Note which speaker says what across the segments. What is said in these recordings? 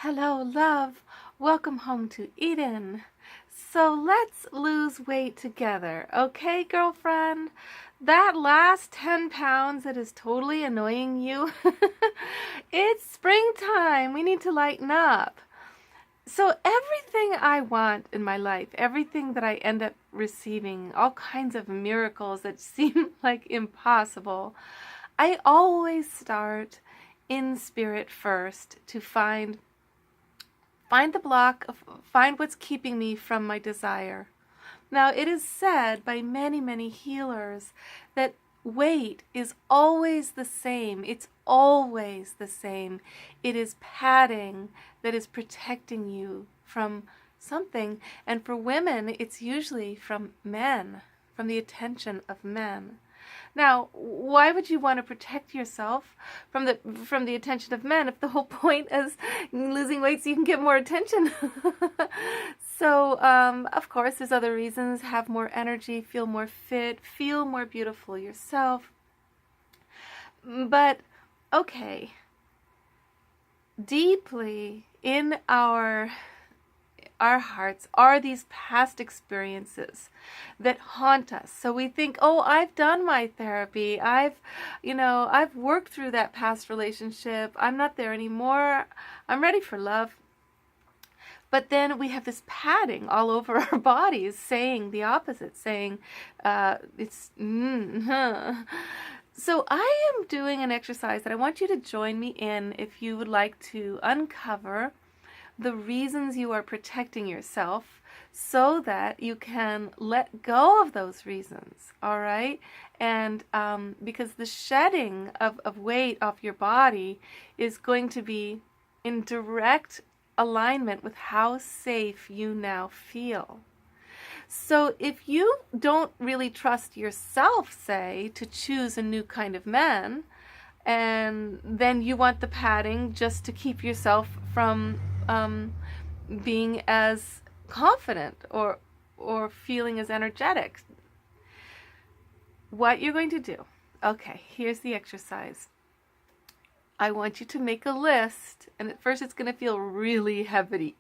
Speaker 1: Hello, love. Welcome home to Eden. So let's lose weight together, okay, girlfriend? That last 10 pounds that is totally annoying you, it's springtime. We need to lighten up. So everything I want in my life, everything that I end up receiving, all kinds of miracles that seem like impossible, I always start in spirit first to find the block, find what's keeping me from my desire. Now, it is said by many, many healers that weight is always the same. It's always the same. It is padding that is protecting you from something. And for women, it's usually from men, from the attention of men. Now, why would you want to protect yourself from the attention of men if the whole point is losing weight so you can get more attention? So, of course, there's other reasons. Have more energy, feel more fit, feel more beautiful yourself. But, okay, deeply in our hearts are these past experiences that haunt us. So we think, oh, I've done my therapy. I've worked through that past relationship. I'm not there anymore. I'm ready for love. But then we have this padding all over our bodies saying the opposite, saying So I am doing an exercise that I want you to join me in if you would like to uncover the reasons you are protecting yourself so that you can let go of those reasons, all right? And because the shedding of weight off your body is going to be in direct alignment with how safe you now feel. So if you don't really trust yourself, say, to choose a new kind of man, and then you want the padding just to keep yourself from being as confident or feeling as energetic. What you're going to do, okay, here's the exercise. I want you to make a list, and at first it's going to feel really heavy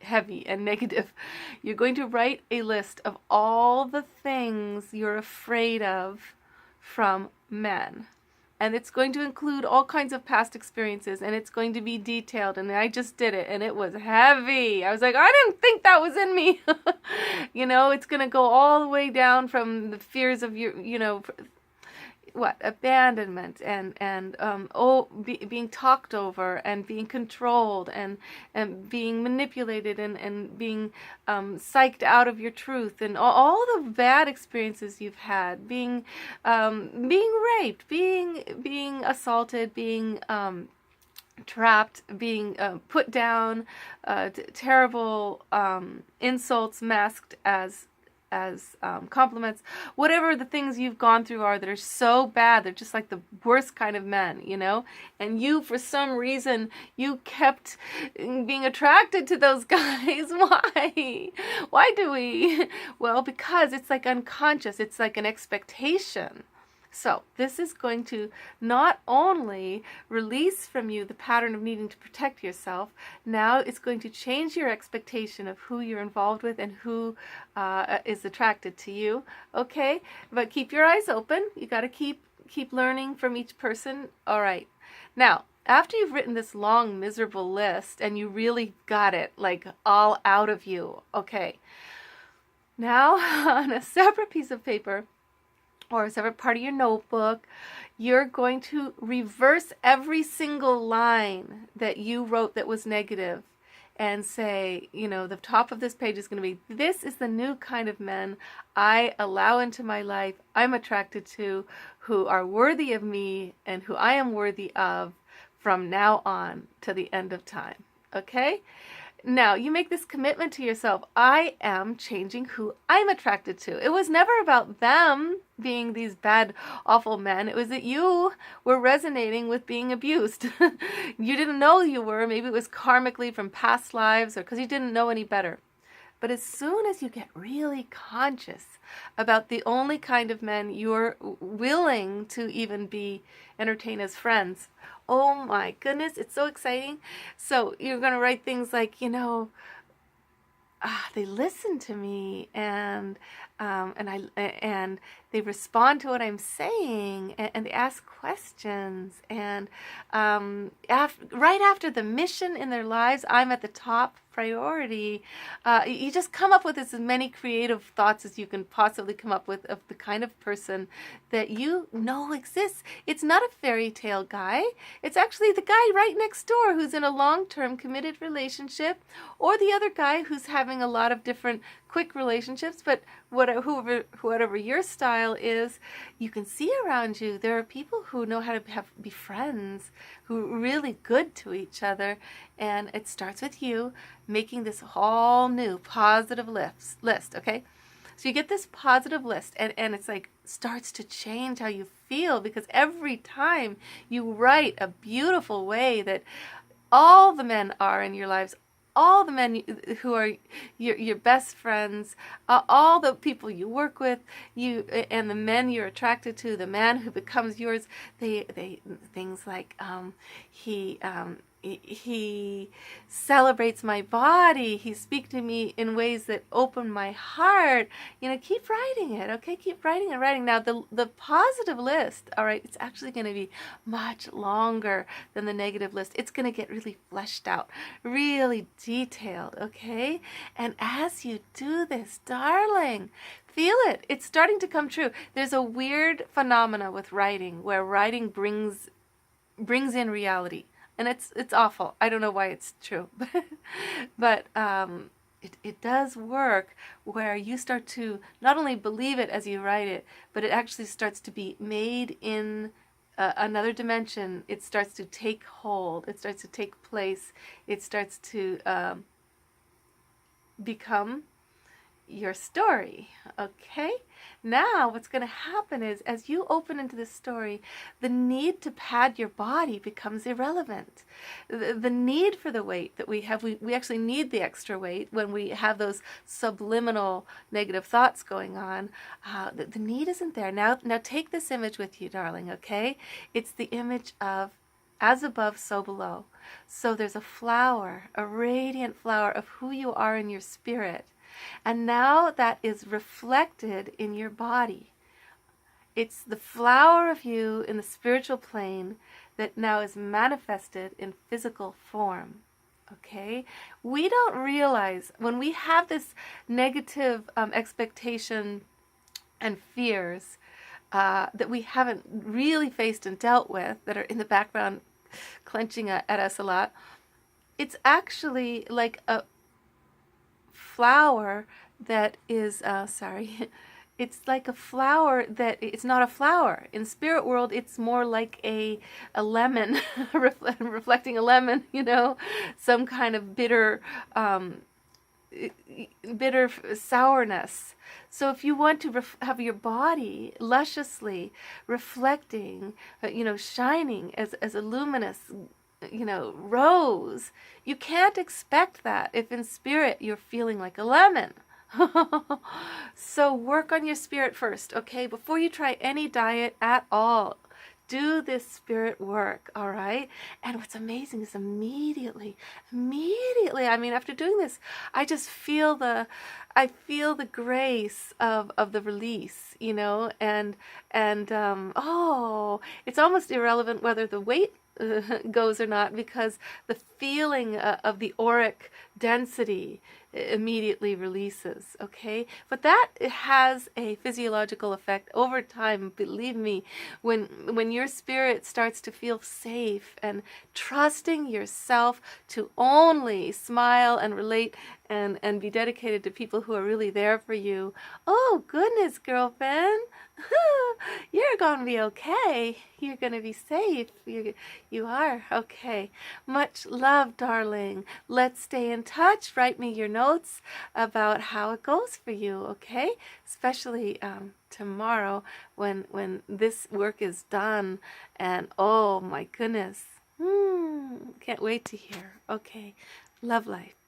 Speaker 1: and negative. You're going to write a list of all the things you're afraid of from men. And it's going to include all kinds of past experiences, and it's going to be detailed. And I just did it, and it was heavy. I was like, I didn't think that was in me. It's going to go all the way down from the fears of your, abandonment and being talked over and being controlled and being manipulated and being psyched out of your truth and all the bad experiences you've had, being raped, being assaulted, being trapped, being put down, terrible insults masked as compliments, whatever the things you've gone through are that are so bad, they're just like the worst kind of men, and you, for some reason, you kept being attracted to those guys. Why do we? Well, because it's like unconscious, it's like an expectation. So this is going to not only release from you the pattern of needing to protect yourself, now it's going to change your expectation of who you're involved with and who is attracted to you, okay? But keep your eyes open. You got to keep learning from each person. All right. Now, after you've written this long, miserable list and you really got it, like, all out of you, okay, now on a separate piece of paper, or a separate part of your notebook, you're going to reverse every single line that you wrote that was negative and say, the top of this page is going to be, this is the new kind of men I allow into my life, I'm attracted to, who are worthy of me and who I am worthy of from now on to the end of time. Okay? Now, you make this commitment to yourself. I am changing who I'm attracted to. It was never about them being these bad, awful men. It was that you were resonating with being abused. You didn't know you were. Maybe it was karmically from past lives or because you didn't know any better. But as soon as you get really conscious about the only kind of men you're willing to even be entertain as friends, oh my goodness, it's so exciting. So you're going to write things like, they listen to me, and they respond to what I'm saying, and they ask questions, and right after the mission in their lives, I'm at the top priority. You just come up with as many creative thoughts as you can possibly come up with of the kind of person that you know exists. It's not a fairy tale guy. It's actually the guy right next door who's in a long-term committed relationship, or the other guy who's having a lot of different quick relationships. But whatever your style is, you can see around you there are people who know how to be friends, who are really good to each other. And it starts with you making this all new positive list, okay? So you get this positive list, and it's like starts to change how you feel, because every time you write a beautiful way that all the men are in your lives, all the men who are your best friends, all the people you work with, you and the men you're attracted to, the man who becomes yours, they things like he celebrates my body. He speaks to me in ways that open my heart. Keep writing it, okay? Keep writing and writing. Now, the positive list, all right, it's actually going to be much longer than the negative list. It's going to get really fleshed out, really detailed, okay? And as you do this, darling, feel it. It's starting to come true. There's a weird phenomena with writing where writing brings in reality. And it's awful. I don't know why it's true, but it does work, where you start to not only believe it as you write it, but it actually starts to be made in another dimension. It starts to take hold. It starts to take place. It starts to become your story, okay? Now what's going to happen is, as you open into this story, the need to pad your body becomes irrelevant. The need for the weight that we have, we actually need the extra weight when we have those subliminal negative thoughts going on. The need isn't there. Now take this image with you, darling, okay? It's the image of as above, so below. So there's a flower, a radiant flower of who you are in your spirit. And now that is reflected in your body. It's the flower of you in the spiritual plane that now is manifested in physical form. Okay? We don't realize when we have this negative expectation and fears that we haven't really faced and dealt with, that are in the background clenching at us a lot. It's actually like a flower that is it's like a flower that it's not a flower. In spirit world, it's more like a lemon reflecting a lemon, some kind of bitter sourness. So if you want to have your body lusciously reflecting, shining as a luminous rose, you can't expect that if in spirit you're feeling like a lemon. So work on your spirit first, okay? Before you try any diet at all, do this spirit work, all right? And what's amazing is immediately, after doing this, I just feel the grace of the release, and it's almost irrelevant whether the weight goes or not, because the feeling of the auric density immediately releases, okay? But that has a physiological effect over time, believe me. When your spirit starts to feel safe and trusting yourself to only smile and relate and be dedicated to people who are really there for you, oh goodness, girlfriend, you're going to be okay. You're going to be safe. You are. Okay. Much love, darling. Let's stay in touch. Write me your notes about how it goes for you, okay? Especially tomorrow when this work is done. And oh my goodness. Can't wait to hear. Okay. Love life.